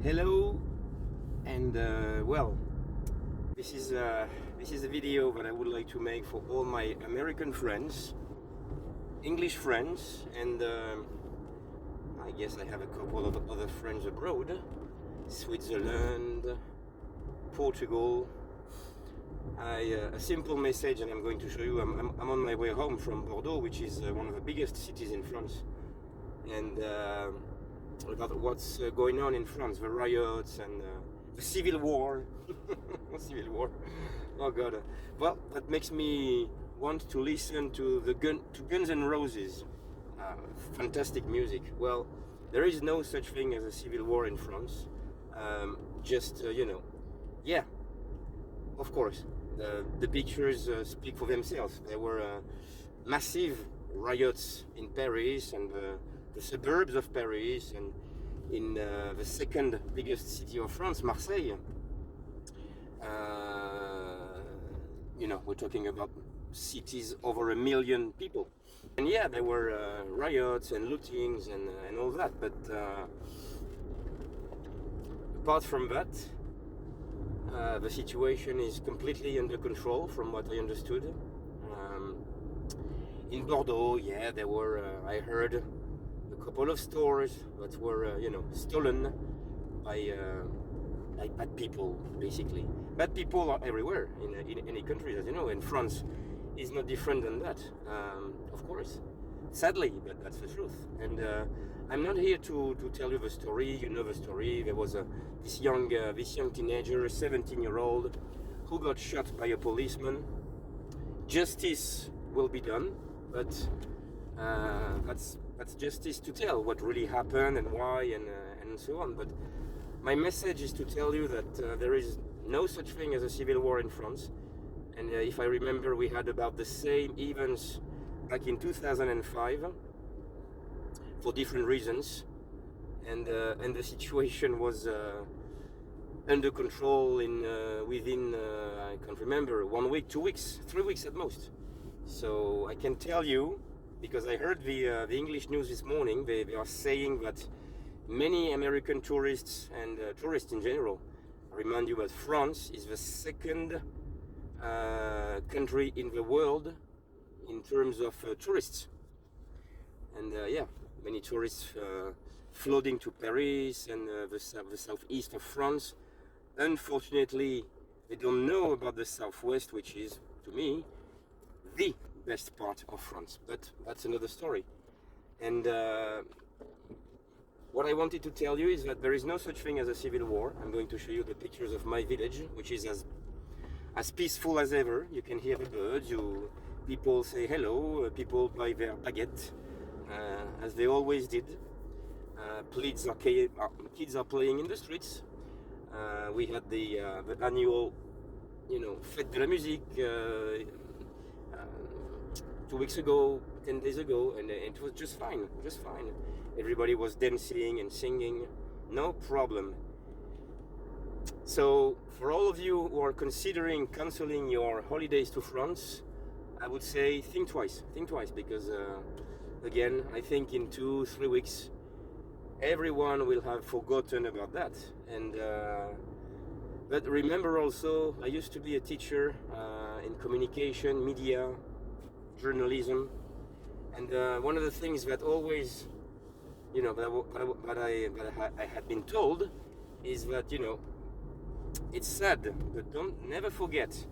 Hello, and well, this is a video that I would like to make for all my American friends, English friends, and I guess I have a couple of other friends abroad, Switzerland, Portugal. A simple message, and I'm going to show you. I'm on my way home from Bordeaux, which is one of the biggest cities in France, and about what's going on in France, the riots and the civil war. Civil war. Oh God. Well, that makes me want to listen to Guns N' Roses. Fantastic music. Well, there is no such thing as a civil war in France. Just yeah. Of course, the pictures speak for themselves. There were massive riots in Paris and the suburbs of Paris, and in the second biggest city of France, Marseille. We're talking about cities over 1 million people. And yeah, there were riots and lootings and all that. But apart from that, the situation is completely under control, from what I understood. In Bordeaux, yeah, there were, I heard, a couple of stores that were, stolen by bad people, basically. Bad people are everywhere in any country, as you know, and France is not different than that, of course. Sadly, but that's the truth. And I'm not here to tell you the story. You know the story. There was this young teenager, a 17-year-old, who got shot by a policeman. Justice will be done, but that's justice to tell what really happened and why and so on. But my message is to tell you that there is no such thing as a civil war in France. And if I remember, we had about the same events back in 2005 for different reasons, and the situation was under control within I can't remember, 1 week, 2 weeks, 3 weeks at most. So I can tell you, because I heard the English news this morning, they are saying that many American tourists and tourists in general, I remind you that France is the second country in the world in terms of tourists, and yeah, many tourists flooding to Paris and the southeast of France. Unfortunately, they don't know about the southwest, which is, to me, the best part of France, but that's another story. And what I wanted to tell you is that there is no such thing as a civil war. I'm going to show you the pictures of my village, which is as peaceful as ever. You can hear the birds, people say hello, people buy their baguette, as they always did. Kids are playing in the streets. We had the annual, Fête de la Musique 2 weeks ago, 10 days ago, and it was just fine. Everybody was dancing and singing, no problem. So for all of you who are considering canceling your holidays to France, I would say think twice, because again, I think in 2-3 weeks everyone will have forgotten about that. And but remember also, I used to be a teacher in communication, media, journalism, and one of the things that always, that I had been told is that, it's sad, but never forget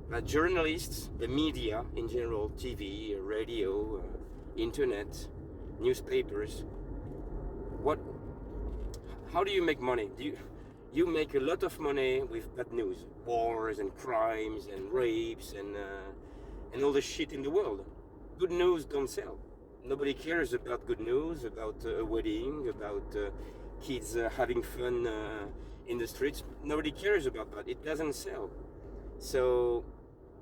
that journalists, the media in general, TV, radio, internet, newspapers, how do you make money? You make a lot of money with bad news, wars and crimes and rapes and all the shit in the world. Good news don't sell. Nobody cares about good news, about a wedding, about kids having fun in the streets. Nobody cares about that. It doesn't sell. So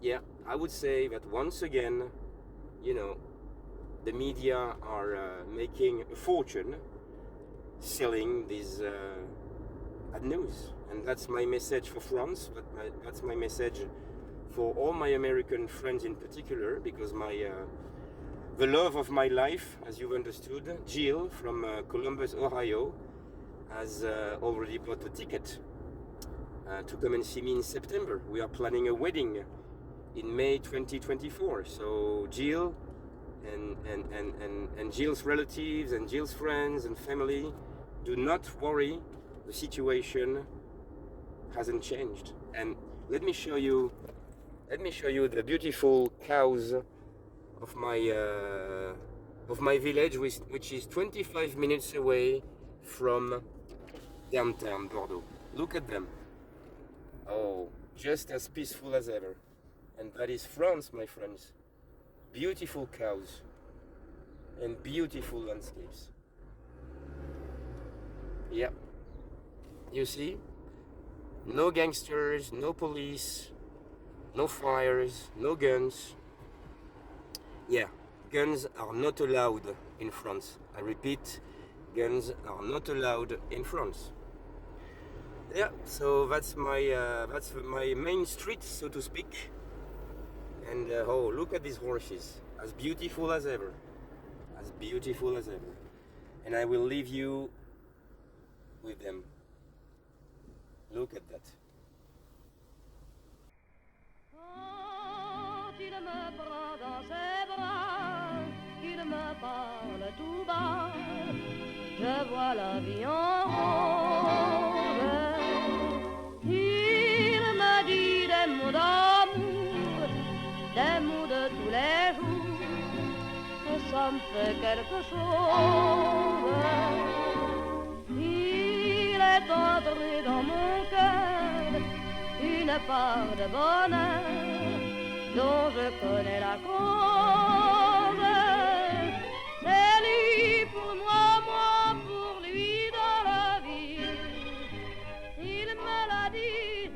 yeah, I would say that once again, the media are making a fortune selling these bad news. And that's my message for France, but that's my message for all my American friends in particular, because the love of my life, as you've understood, Jill from Columbus, Ohio, has already bought a ticket to come and see me in September. We are planning a wedding in May 2024. So Jill and Jill's relatives and Jill's friends and family, do not worry, the situation hasn't changed. And let me show you the beautiful cows of my village, which is 25 minutes away from downtown Bordeaux. Look at them. Oh, just as peaceful as ever. And that is France, my friends. Beautiful cows and beautiful landscapes. Yeah. You see? No gangsters, no police, no fires, no guns. Yeah, guns are not allowed in France. I repeat, guns are not allowed in France. Yeah, so that's my main street, so to speak. And oh, look at these horses, as beautiful as ever, as beautiful as ever. And I will leave you with them. Look at that. Quand il me prend dans ses bras, qu'il me parle tout bas, je vois la vie en rose. Il me dit des mots d'amour, des mots de tous les jours, et ça me fait quelque chose. Il est entré dans mon cœur une part de bonheur dont je connais la cause. C'est lui pour moi, moi pour lui dans la vie. Il me l'a dit